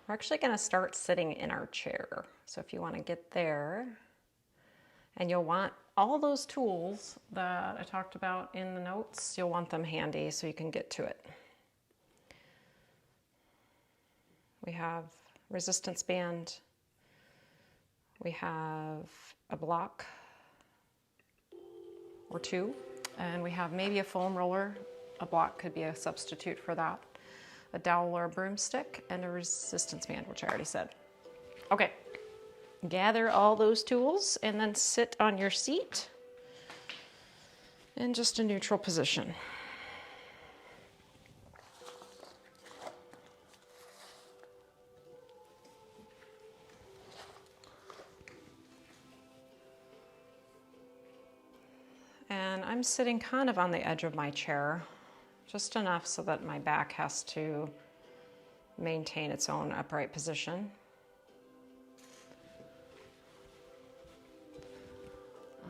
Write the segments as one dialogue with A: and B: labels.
A: We're actually going to start sitting in our chair. So if you want to get there, and you'll want all those tools that I talked about in the notes, you'll want them handy so you can get to it. We have resistance band. We have a block or two, and we have maybe a foam roller. A block could be a substitute for that. A dowel or a broomstick, and a resistance band, which I already said. Okay, gather all those tools and then sit on your seat in just a neutral position. And I'm sitting kind of on the edge of my chair, just enough so that my back has to maintain its own upright position.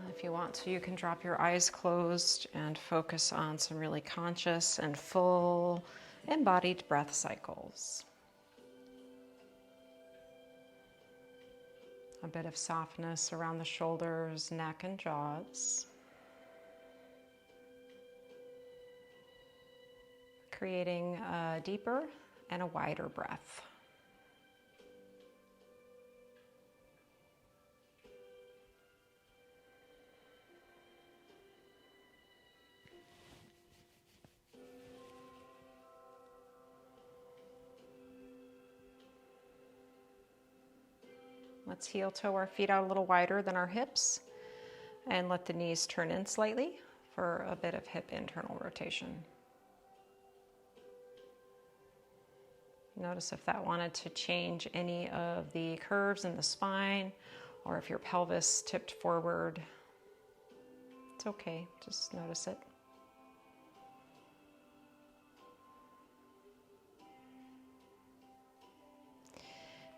A: If you want to, you can drop your eyes closed and focus on some really conscious and full embodied breath cycles. A bit of softness around the shoulders, neck, and jaws. Creating a deeper and a wider breath. Let's heel toe our feet out a little wider than our hips and let the knees turn in slightly for a bit of hip internal rotation. Notice if that wanted to change any of the curves in the spine, or if your pelvis tipped forward. It's okay, just notice it.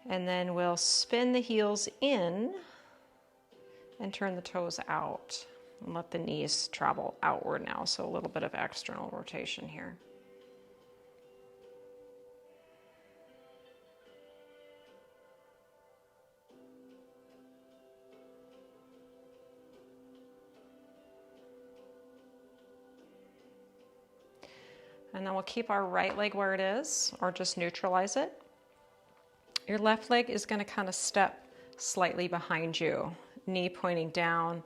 A: And then we'll spin the heels in and turn the toes out and let the knees travel outward now. So a little bit of external rotation here. And then we'll keep our right leg where it is, or just neutralize it. Your left leg is going to kind of step slightly behind you, knee pointing down,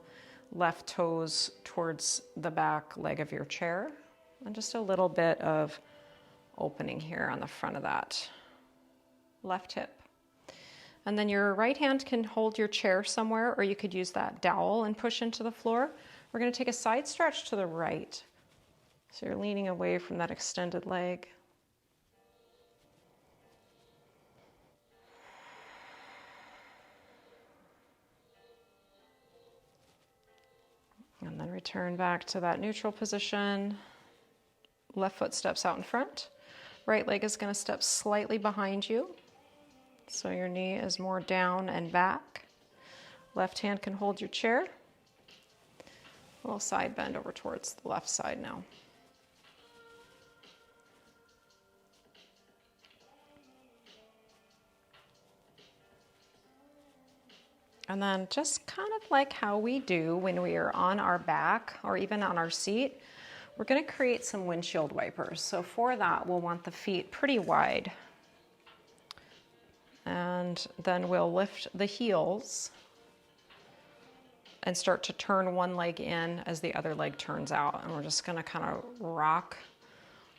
A: left toes towards the back leg of your chair, and just a little bit of opening here on the front of that left hip. And then your right hand can hold your chair somewhere, or you could use that dowel and push into the floor. We're going to take a side stretch to the right. So you're leaning away from that extended leg. And then return back to that neutral position. Left foot steps out in front. Right leg is going to step slightly behind you. So your knee is more down and back. Left hand can hold your chair. A little side bend over towards the left side now. And then just kind of like how we do when we are on our back or even on our seat, we're going to create some windshield wipers. So for that, we'll want the feet pretty wide. And then we'll lift the heels and start to turn one leg in as the other leg turns out. And we're just going to kind of rock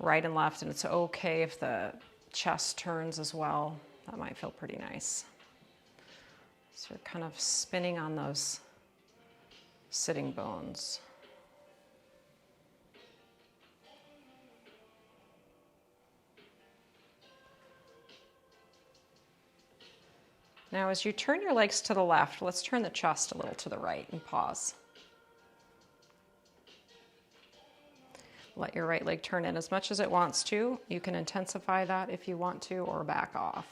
A: right and left. And it's okay if the chest turns as well. That might feel pretty nice. So you're kind of spinning on those sitting bones. Now as you turn your legs to the left, let's turn the chest a little to the right and pause. Let your right leg turn in as much as it wants to. You can intensify that if you want to, or back off.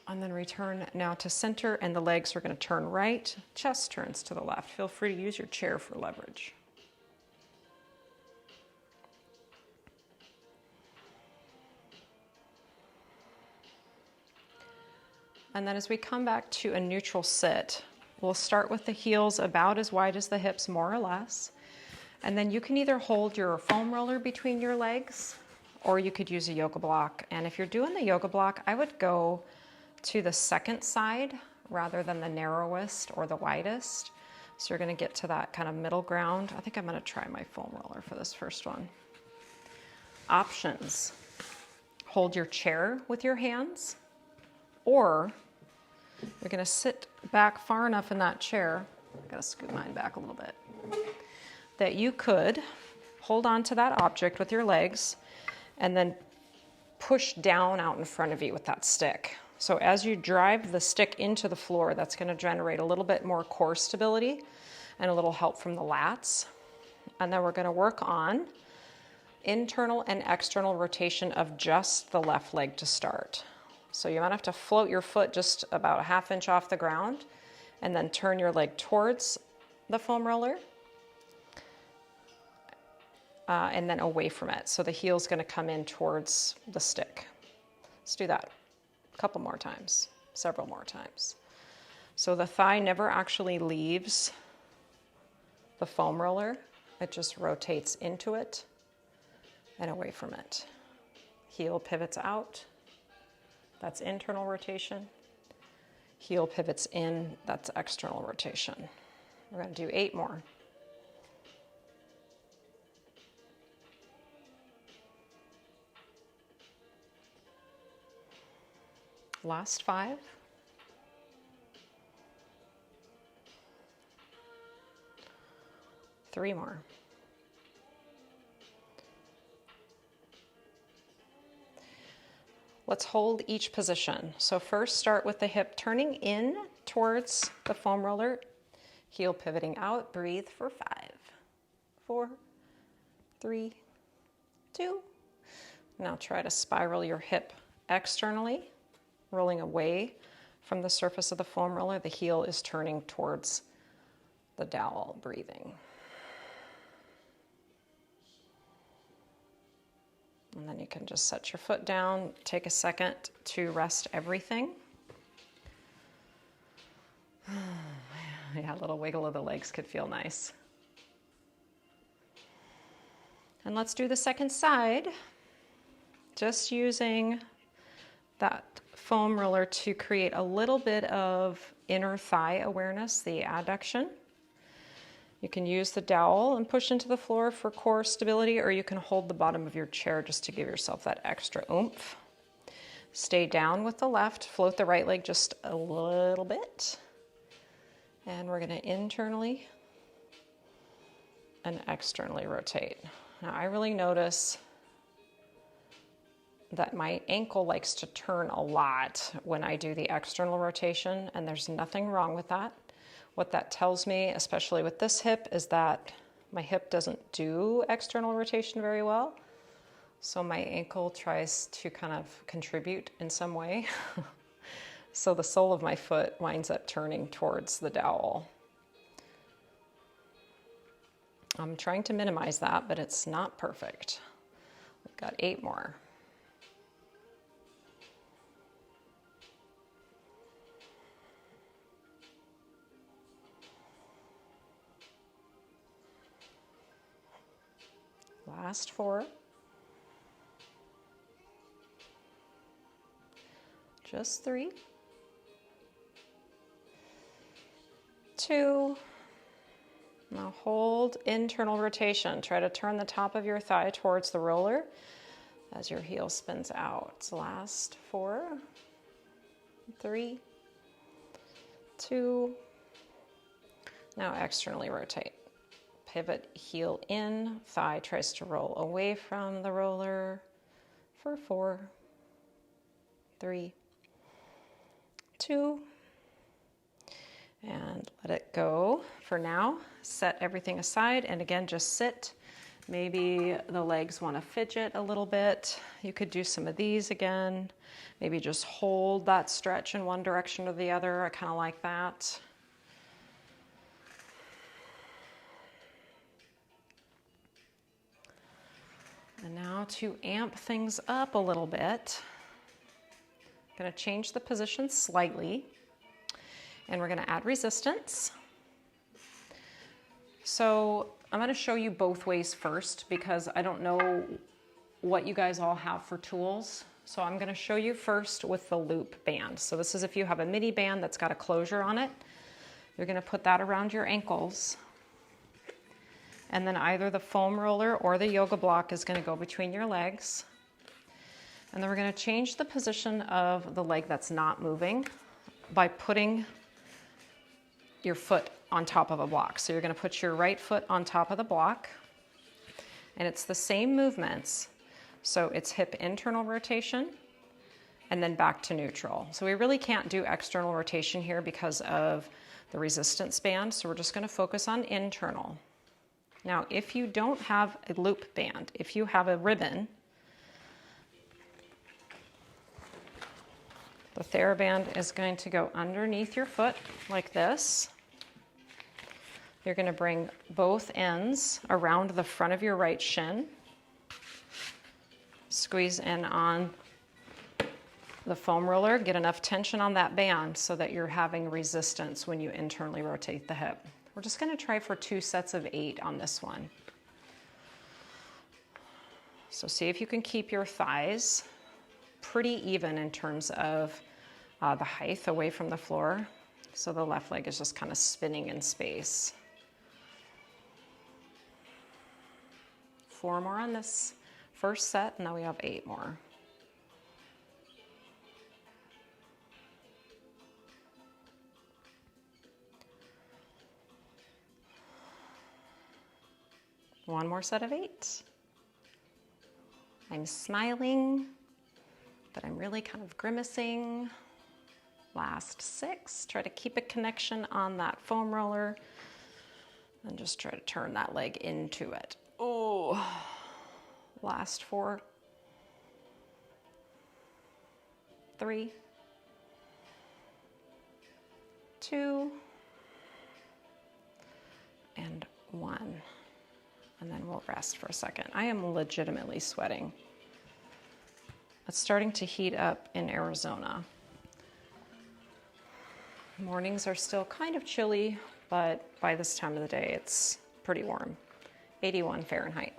A: And then return now to center, and the legs are going to turn right, chest turns to the left. Feel free to use your chair for leverage. And then as we come back to a neutral sit, we'll start with the heels about as wide as the hips, more or less. And then you can either hold your foam roller between your legs, or you could use a yoga block. And if you're doing the yoga block, I would go to the second side rather than the narrowest or the widest. So you're gonna get to that kind of middle ground. I think I'm gonna try my foam roller for this first one. Options. Hold your chair with your hands, or you're gonna sit back far enough in that chair, I gotta scoot mine back a little bit, that you could hold on to that object with your legs and then push down out in front of you with that stick. So as you drive the stick into the floor, that's gonna generate a little bit more core stability and a little help from the lats. And then we're gonna work on internal and external rotation of just the left leg to start. So you might have to float your foot just about a ½ inch off the ground and then turn your leg towards the foam roller and then away from it. So the heel's gonna come in towards the stick. Let's do that a couple more times, several more times. So the thigh never actually leaves the foam roller. It just rotates into it and away from it. Heel pivots out. That's internal rotation. Heel pivots in, that's external rotation. We're gonna do 8 more. Last 5. Three more. Let's hold each position. So first start with the hip turning in towards the foam roller, heel pivoting out, breathe for 5, 4, 3, 2. Now try to spiral your hip externally, rolling away from the surface of the foam roller. The heel is turning towards the dowel, breathing. And then you can just set your foot down, take a second to rest everything. Yeah, a little wiggle of the legs could feel nice. And let's do the second side, just using that foam roller to create a little bit of inner thigh awareness, the adduction. You can use the dowel and push into the floor for core stability, or you can hold the bottom of your chair just to give yourself that extra oomph. Stay down with the left, float the right leg just a little bit. And we're gonna internally and externally rotate. Now I really notice that my ankle likes to turn a lot when I do the external rotation, and there's nothing wrong with that. What that tells me, especially with this hip, is that my hip doesn't do external rotation very well. So my ankle tries to kind of contribute in some way. So the sole of my foot winds up turning towards the dowel. I'm trying to minimize that, but it's not perfect. We've got 8 more. Last 4. Just 3. 2. Now hold internal rotation. Try to turn the top of your thigh towards the roller as your heel spins out. Last 4. 3. 2. Now externally rotate. Pivot, heel in, thigh tries to roll away from the roller for 4, 3, 2, and let it go for now. Set everything aside, and again, just sit. Maybe the legs want to fidget a little bit. You could do some of these again. Maybe just hold that stretch in one direction or the other. I kind of like that. And now to amp things up a little bit, I'm Going to change the position slightly, and we're going to add resistance. So I'm going to show you both ways first because I don't know what you guys all have for tools. So I'm going to show you first with the loop band. So this is if you have a midi band that's got a closure on it. You're going to put that around your ankles. And then either the foam roller or the yoga block is going to go between your legs. And then we're going to change the position of the leg that's not moving by putting your foot on top of a block. So you're going to put your right foot on top of the block. And it's the same movements. So it's hip internal rotation and then back to neutral. So we really can't do external rotation here because of the resistance band. So we're just going to focus on internal. Now, if you don't have a loop band, if you have a ribbon, the TheraBand is going to go underneath your foot like this. You're going to bring both ends around the front of your right shin. Squeeze in on the foam roller. Get enough tension on that band so that you're having resistance when you internally rotate the hip. We're just going to try for 2 sets of 8 on this one. So see if you can keep your thighs pretty even in terms of the height away from the floor. So the left leg is just kind of spinning in space. 4 more on this first set, and now we have 8 more. One more set of 8. I'm smiling, but I'm really kind of grimacing. Last 6. Try to keep a connection on that foam roller and just try to turn that leg into it. Oh, last 4. 3, 2, and 1. And then we'll rest for a second. I am legitimately sweating. It's starting to heat up in Arizona. Mornings are still kind of chilly, but by this time of the day, it's pretty warm. 81 Fahrenheit.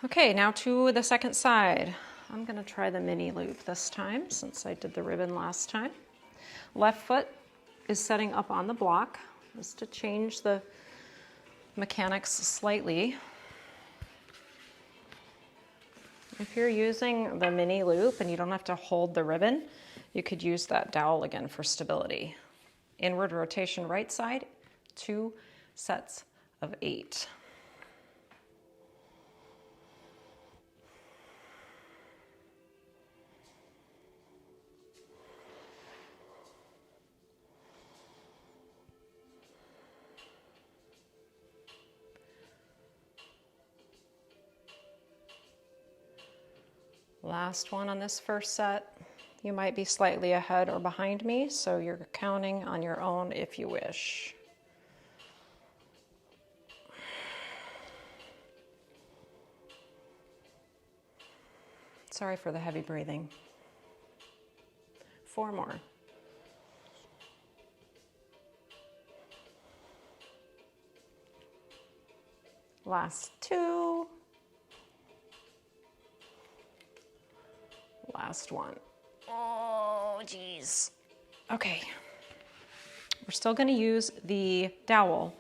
A: Okay, now to the second side. I'm gonna try the mini loop this time since I did the ribbon last time. Left foot is setting up on the block, just to change the mechanics slightly. If you're using the mini loop and you don't have to hold the ribbon, you could use that dowel again for stability. Inward rotation right side, 2 sets of 8. Last one on this first set. You might be slightly ahead or behind me, so you're counting on your own if you wish. Sorry for the heavy breathing. 4 more. Last 2. Last one. Oh, geez. Okay. We're still going to use the dowel,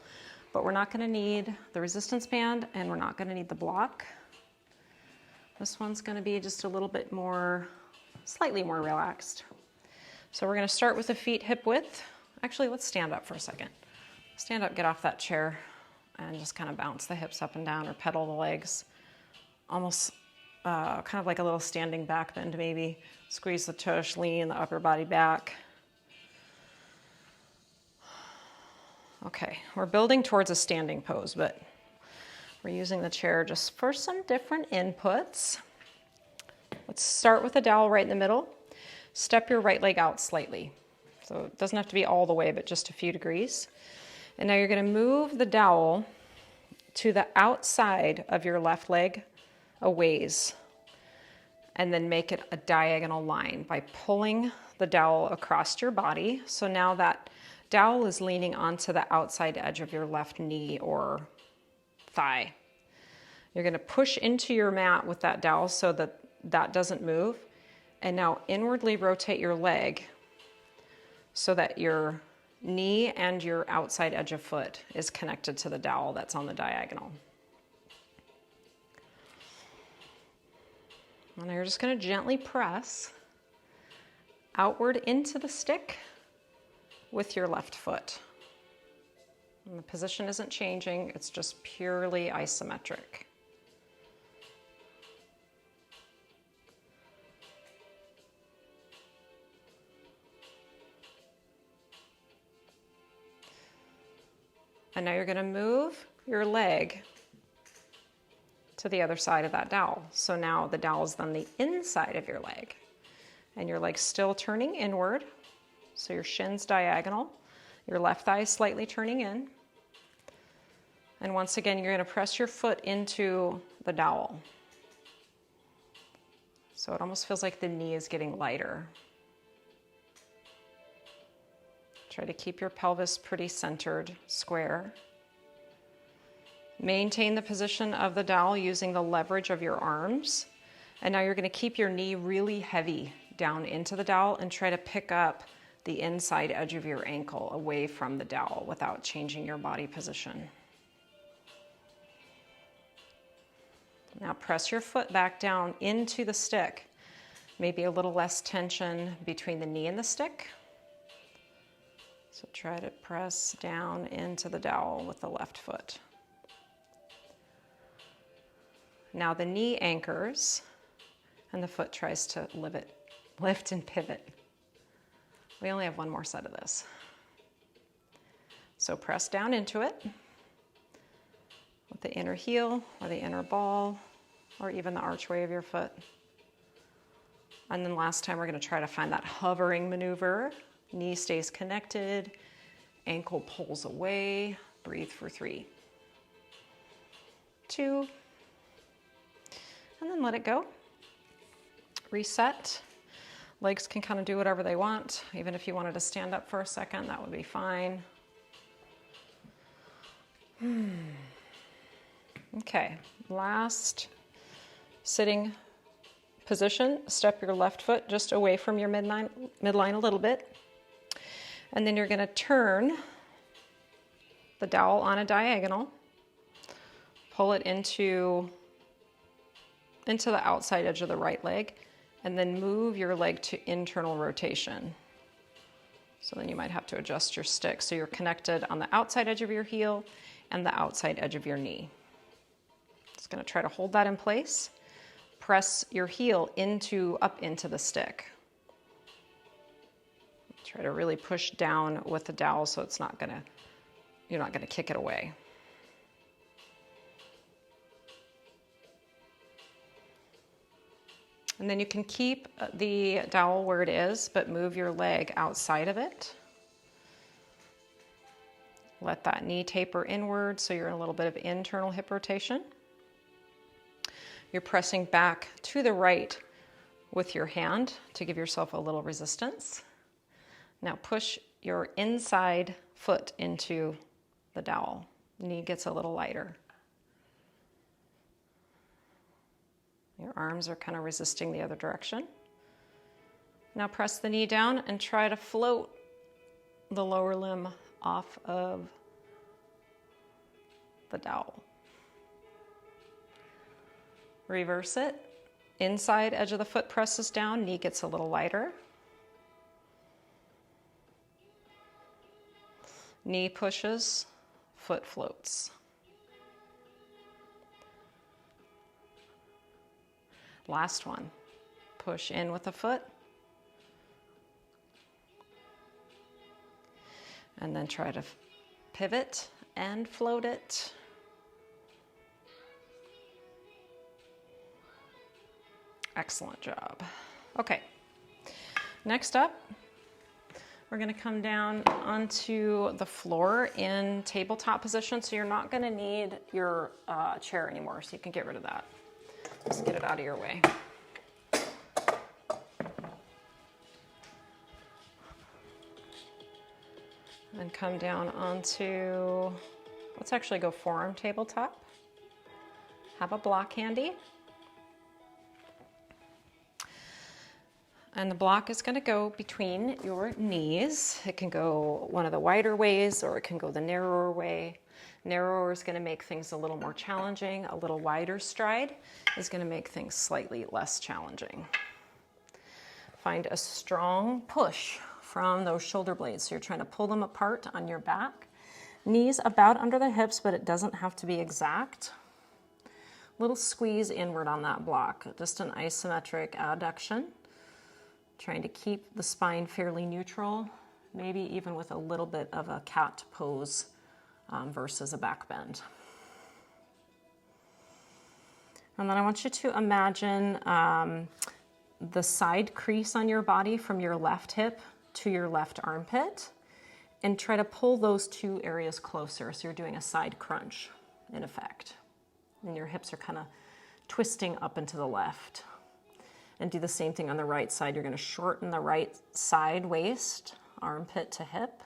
A: but we're not going to need the resistance band and we're not going to need the block. This one's going to be just a little bit more, slightly more relaxed. So we're going to start with the feet hip width. Actually, let's stand up for a second. Stand up, get off that chair, and just kind of bounce the hips up and down or pedal the legs. Almost kind of like a little standing back bend maybe. Squeeze the tush, lean the upper body back. Okay, we're building towards a standing pose, but we're using the chair just for some different inputs. Let's start with the dowel right in the middle. Step your right leg out slightly. So it doesn't have to be all the way, but just a few degrees. And now you're going to move the dowel to the outside of your left leg a ways, and then make it a diagonal line by pulling the dowel across your body. So now that dowel is leaning onto the outside edge of your left knee or thigh. You're going to push into your mat with that dowel so that that doesn't move. And now inwardly rotate your leg so that your knee and your outside edge of foot is connected to the dowel that's on the diagonal. And you're just going to gently press outward into the stick with your left foot. And the position isn't changing, it's just purely isometric. And now you're going to move your leg to the other side of that dowel. So now the dowel is on the inside of your leg. And your leg's still turning inward. So your shin's diagonal. Your left thigh is slightly turning in. And once again, you're going to press your foot into the dowel. So it almost feels like the knee is getting lighter. Try to keep your pelvis pretty centered, square. Maintain the position of the dowel using the leverage of your arms. And now you're going to keep your knee really heavy down into the dowel and try to pick up the inside edge of your ankle away from the dowel without changing your body position. Now press your foot back down into the stick. Maybe a little less tension between the knee and the stick. So try to press down into the dowel with the left foot. Now the knee anchors and the foot tries to lift and pivot. We only have one more set of this. So press down into it with the inner heel or the inner ball or even the archway of your foot. And then last time we're going to try to find that hovering maneuver. Knee stays connected, ankle pulls away. Breathe for 3, 2, and then let it go. Reset. Legs can kind of do whatever they want. Even if you wanted to stand up for a second, that would be fine. Okay, last sitting position. Step your left foot just away from your midline a little bit. And then you're going to turn the dowel on a diagonal, pull it into the outside edge of the right leg, and then move your leg to internal rotation. So then you might have to adjust your stick so you're connected on the outside edge of your heel and the outside edge of your knee. Just going to try to hold that in place. Press your heel up into the stick. Try to really push down with the dowel so you're not gonna kick it away. And then you can keep the dowel where it is, but move your leg outside of it. Let that knee taper inward so you're in a little bit of internal hip rotation. You're pressing back to the right with your hand to give yourself a little resistance. Now push your inside foot into the dowel. Knee gets a little lighter. Your arms are kind of resisting the other direction. Now press the knee down and try to float the lower limb off of the dowel. Reverse it. Inside edge of the foot presses down, knee gets a little lighter. Knee pushes, foot floats. Last one. Push in with the foot. And then try to pivot and float it. Excellent job. Okay, next up, we're gonna come down onto the floor in tabletop position. So you're not gonna need your chair anymore, so you can get rid of that. Just get it out of your way. And come down onto, let's actually go forearm tabletop. Have a block handy. And the block is going to go between your knees. It can go one of the wider ways or it can go the narrower way. Narrower is going to make things a little more challenging. A little wider stride is going to make things slightly less challenging. Find a strong push from those shoulder blades. So you're trying to pull them apart on your back. Knees about under the hips, but it doesn't have to be exact. Little squeeze inward on that block, just an isometric adduction. Trying to keep the spine fairly neutral, maybe even with a little bit of a cat pose versus a back bend. And then I want you to imagine the side crease on your body from your left hip to your left armpit and try to pull those two areas closer. So you're doing a side crunch in effect. And your hips are kind of twisting up and to the left. And do the same thing on the right side. You're going to shorten the right side waist, armpit to hip.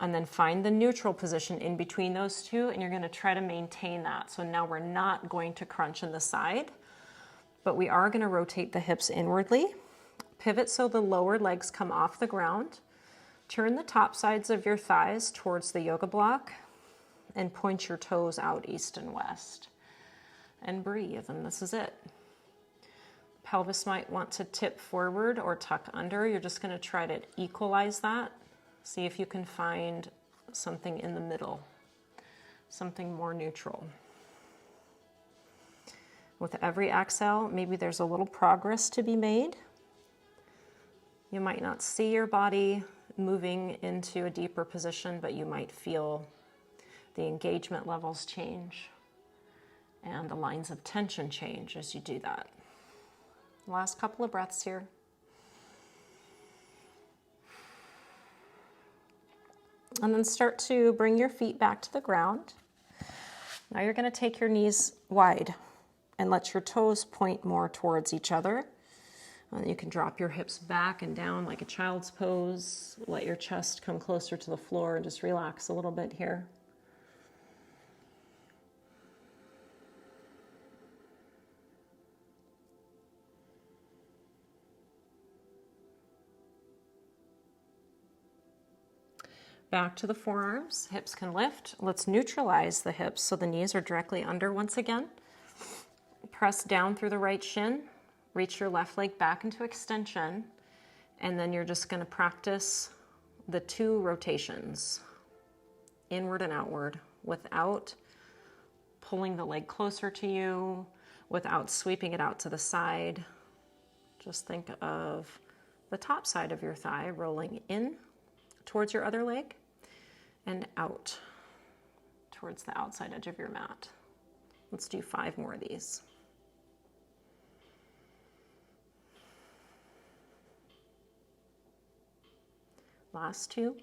A: And then find the neutral position in between those two, and you're going to try to maintain that. So now we're not going to crunch in the side, but we are going to rotate the hips inwardly. Pivot so the lower legs come off the ground. Turn the top sides of your thighs towards the yoga block and point your toes out east and west. And breathe, and this is it. Pelvis might want to tip forward or tuck under. You're just going to try to equalize that. See if you can find something in the middle, something more neutral. With every exhale, maybe there's a little progress to be made. You might not see your body moving into a deeper position, but you might feel the engagement levels change and the lines of tension change as you do that. Last couple of breaths here. And then start to bring your feet back to the ground. Now you're going to take your knees wide and let your toes point more towards each other. You can drop your hips back and down like a child's pose. Let your chest come closer to the floor and just relax a little bit here. Back to the forearms, hips can lift. Let's neutralize the hips so the knees are directly under once again. Press down through the right shin, reach your left leg back into extension, and then you're just going to practice the two rotations, inward and outward, without pulling the leg closer to you, without sweeping it out to the side. Just think of the top side of your thigh rolling in towards your other leg and out towards the outside edge of your mat. Let's do 5 more of these. Last 2.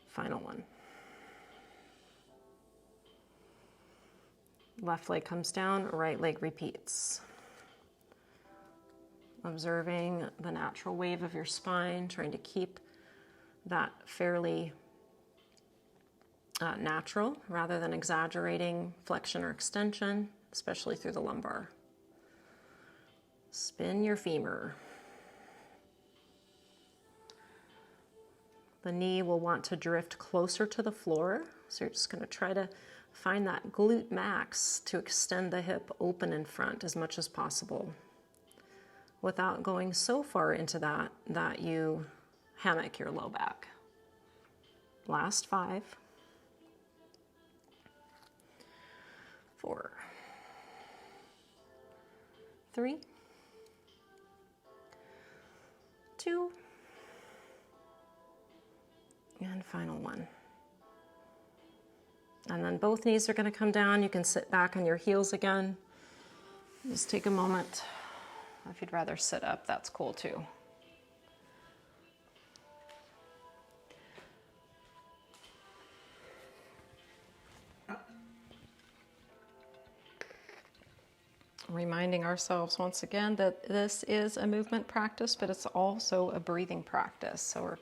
A: Final one. Left leg comes down, right leg repeats. Observing the natural wave of your spine, trying to keep that fairly natural rather than exaggerating flexion or extension, especially through the lumbar. Spin your femur. The knee will want to drift closer to the floor, so you're just going to try to find that glute max to extend the hip open in front as much as possible, without going so far into that you hammock your low back. Last 5, 4, 3, 2, and final one. And then both knees are going to come down. You can sit back on your heels again. Just take a moment. If you'd rather sit up, that's cool too. Reminding ourselves once again that this is a movement practice, but it's also a breathing practice. So we're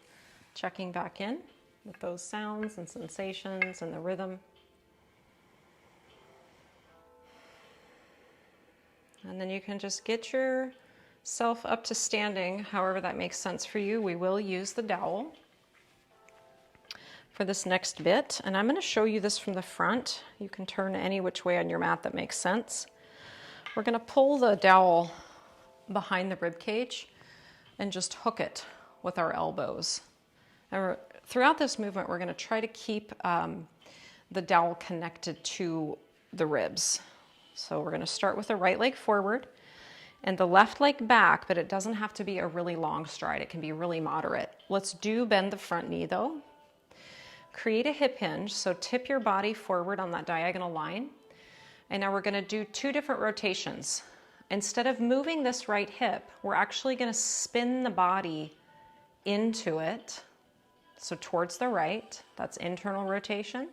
A: checking back in with those sounds and sensations and the rhythm. And then you can just get yourself up to standing, however that makes sense for you. We will use the dowel for this next bit. And I'm going to show you this from the front. You can turn any which way on your mat that makes sense. We're going to pull the dowel behind the rib cage and just hook it with our elbows. And throughout this movement, we're going to try to keep the dowel connected to the ribs. So we're going to start with the right leg forward and the left leg back, but it doesn't have to be a really long stride. It can be really moderate. Let's bend the front knee though. Create a hip hinge, so tip your body forward on that diagonal line. And now we're going to do 2 different rotations. Instead of moving this right hip, we're actually going to spin the body into it. So towards the right, that's internal rotation.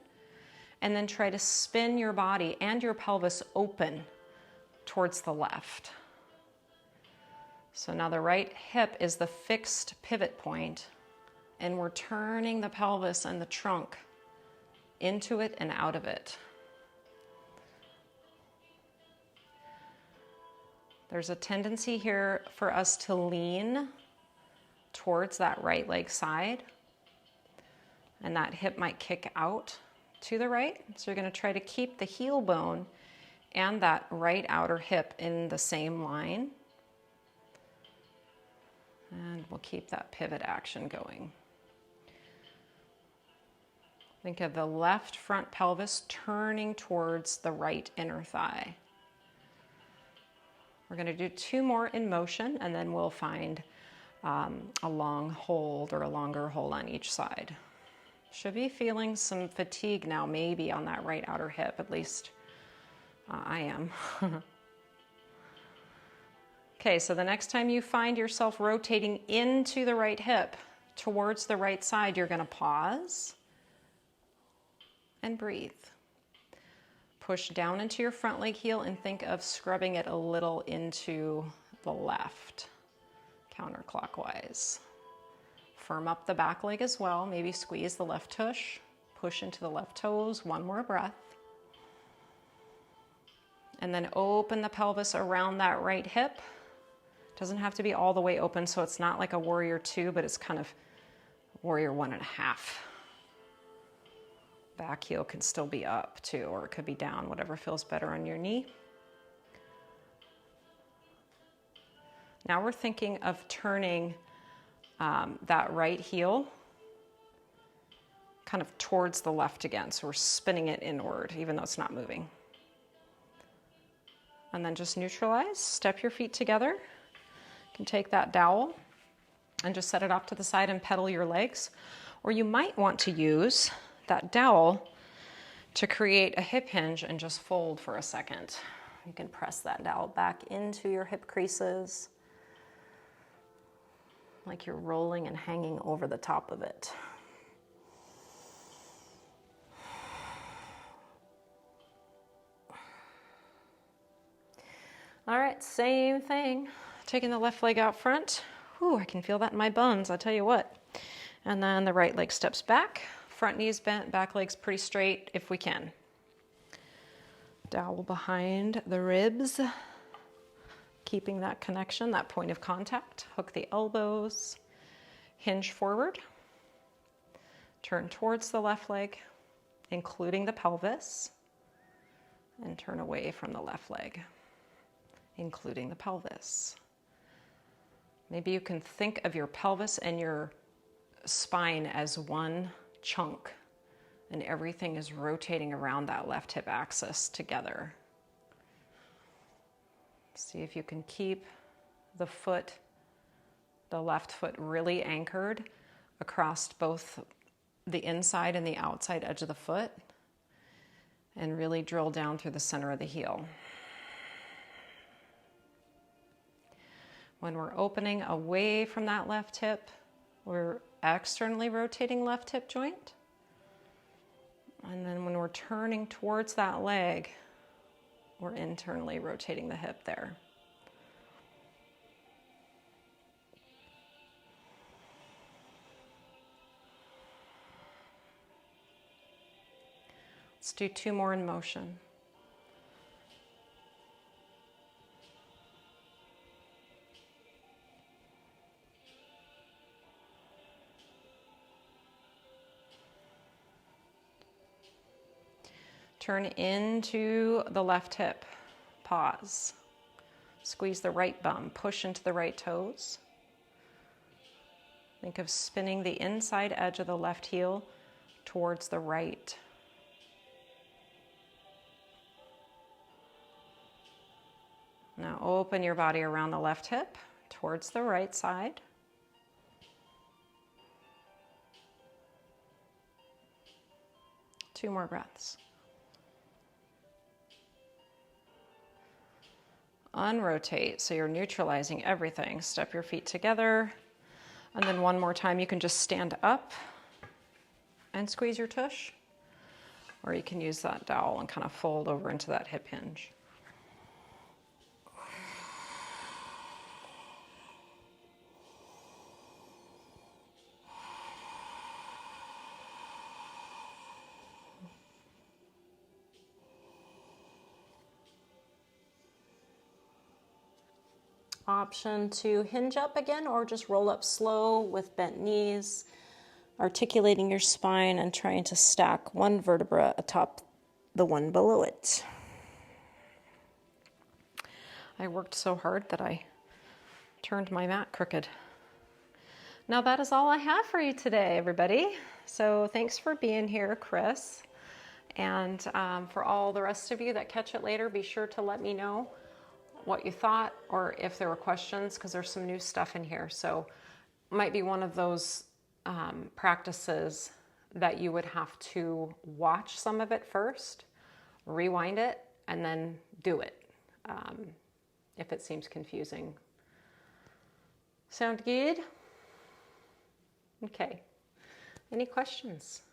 A: And then try to spin your body and your pelvis open towards the left. So now the right hip is the fixed pivot point, and we're turning the pelvis and the trunk into it and out of it. There's a tendency here for us to lean towards that right leg side, and that hip might kick out to the right. So you're going to try to keep the heel bone and that right outer hip in the same line. And we'll keep that pivot action going. Think of the left front pelvis turning towards the right inner thigh. We're going to do 2 more in motion, and then we'll find a long hold or a longer hold on each side. Should be feeling some fatigue now, maybe on that right outer hip, at least I am. Okay, so the next time you find yourself rotating into the right hip towards the right side, you're going to pause and breathe. Push down into your front leg heel and think of scrubbing it a little into the left, counterclockwise. Firm up the back leg as well. Maybe squeeze the left tush, push into the left toes. 1 more breath. And then open the pelvis around that right hip. Doesn't have to be all the way open, so it's not like a warrior 2, but it's kind of warrior 1.5. Back heel can still be up too, or it could be down, whatever feels better on your knee. Now we're thinking of turning that right heel kind of towards the left again. So we're spinning it inward, even though it's not moving. And then just neutralize, step your feet together. You can take that dowel and just set it off to the side and pedal your legs. Or you might want to use that dowel to create a hip hinge and just fold for a second. You can press that dowel back into your hip creases, like you're rolling and hanging over the top of it. All right, same thing. Taking the left leg out front. Whew, I can feel that in my bones, I'll tell you what. And then the right leg steps back. Front knee's bent, back leg's pretty straight if we can. Dowel behind the ribs. Keeping that connection, that point of contact. Hook the elbows, hinge forward, turn towards the left leg, including the pelvis, and turn away from the left leg, including the pelvis. Maybe you can think of your pelvis and your spine as one chunk, and everything is rotating around that left hip axis together. See if you can keep the foot, the left foot, really anchored across both the inside and the outside edge of the foot, and really drill down through the center of the heel. When we're opening away from that left hip, we're externally rotating left hip joint. And then when we're turning towards that leg, We're internally rotating the hip there. Let's do 2 more in motion. Turn into the left hip. Pause. Squeeze the right bum. Push into the right toes. Think of spinning the inside edge of the left heel towards the right. Now open your body around the left hip towards the right side. Two more breaths. Unrotate, so you're neutralizing everything. Step your feet together, and then one more time you can just stand up and squeeze your tush, or you can use that dowel and kind of fold over into that hip hinge. Option to hinge up again, or just roll up slow with bent knees, articulating your spine and trying to stack one vertebra atop the one below it. I worked so hard that I turned my mat crooked. Now that is all I have for you today, everybody. So thanks for being here, Chris. And for all the rest of you that catch it later, be sure to let me know what you thought, or if there were questions, because there's some new stuff in here. So might be one of those practices that you would have to watch some of it first, rewind it, and then do it if it seems confusing. Sound good? Okay. Any questions?